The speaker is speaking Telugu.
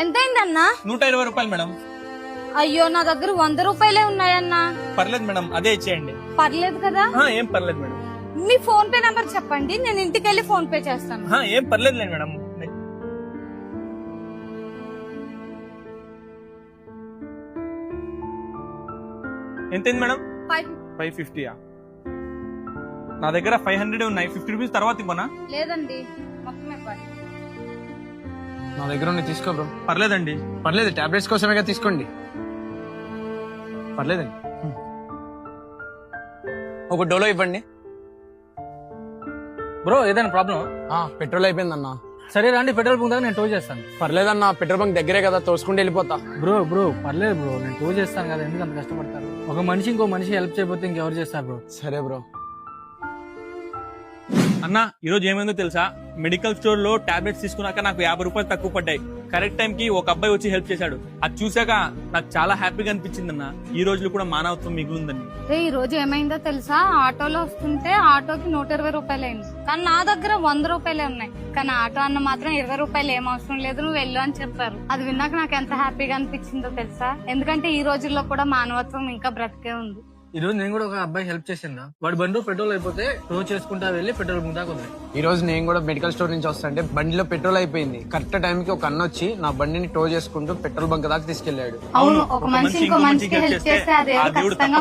ఎంతైందన్నా? 120 రూపాయలు మేడం. అయ్యో నా దగ్గర 100 రూపాయలే ఉన్నాయన్నా. పర్లేదు మేడం, అదే ఇచ్చేయండి. పర్లేదు కదా? ఏం పర్లేదు మేడం. మీ ఫోన్ పే నంబర్ చెప్పండి, నేను ఇంటికి వెళ్ళి ఫోన్ పే చేస్తాను. ఏం పర్లేదు మేడం. ఎంతైంది మేడం? 550. నా దగ్గర 500 ఉన్నాయి. 50 రూపీస్ తర్వాత ఇవ్వనా? లేదండి, మొత్తం ఇవ్వాలి. నా దగ్గర ఉన్నాయి, తీసుకో బ్రో. పర్లేదండి. పర్లేదు, టాబ్లెట్స్ కోసమేగా, తీసుకోండి. పర్లేదండి. ఒక డోలో ఇవ్వండి. బ్రో ఏదైనా ప్రాబ్లం? పెట్రోల్ అయిపోయిందన్నా. సరే రండి, పెట్రోల్ బంక్ దగ్గర నేను టో చేస్తాను. పర్లేదన్నా, పెట్రోల్ బంక్ దగ్గరే కదా, తోసుకుంటూ వెళ్ళిపోతా. బ్రో పర్లేదు బ్రో, నేను టో చేస్తాను కదా, ఎందుకు అంత కష్టపడతారు? ఒక మనిషి ఇంకో మనిషి హెల్ప్ చేయకపోతే ఇంకెవరు చేస్తారు బ్రో? సరే బ్రో. అన్న, ఈ రోజు ఏమైందో తెలుసా? మెడికల్ స్టోర్ లో టాబ్లెట్స్ తీసుకున్నాక నాకు 50 రూపాయలు తక్కువ పడ్డాయి. కరెక్ట్ టైం కి ఒక అబ్బాయి వచ్చి హెల్ప్ చేశాడు. అది చూసాక నాకు చాలా హ్యాపీగా అనిపించింది అన్న. ఈ రోజులు కూడా మానవత్వం మిగులుందని. ఈ రోజు ఏమైందో తెలుసా? ఆటోలో వస్తుంటే ఆటోకి 120 రూపాయలు అయింది, కానీ నా దగ్గర 100 రూపాయలే ఉన్నాయి. కానీ ఆటో అన్న మాత్రం 20 రూపాయలు ఏం అవసరం లేదు, నువ్వు వెళ్ళు అని చెప్పారు. అది విన్నాక నాకు ఎంత హ్యాపీగా అనిపించిందో తెలుసా? ఎందుకంటే ఈ రోజుల్లో కూడా మానవత్వం ఇంకా బ్రతికే ఉంది. ఈ రోజు నేను కూడా ఒక అబ్బాయి హెల్ప్ చేసిందా, వాడి బండిలో పెట్రోల్ అయిపోతే టో చేసుకుంటా వెళ్ళి పెట్రోల్ బంక్ దాకా వదిలే. ఈ రోజు నేను కూడా మెడికల్ స్టోర్ నుంచి వస్తాంటే బండిలో పెట్రోల్ అయిపోయింది. కరెక్ట్ టైం కి ఒక అన్న వచ్చి నా బండిని టో చేసుకుంటూ పెట్రోల్ బంక్ దాకా తీసుకెళ్లాడు. అవును, ఒక మనిషి ఇంకో మనిషికి హెల్ప్ చేస్తే అది ఖచ్చితంగా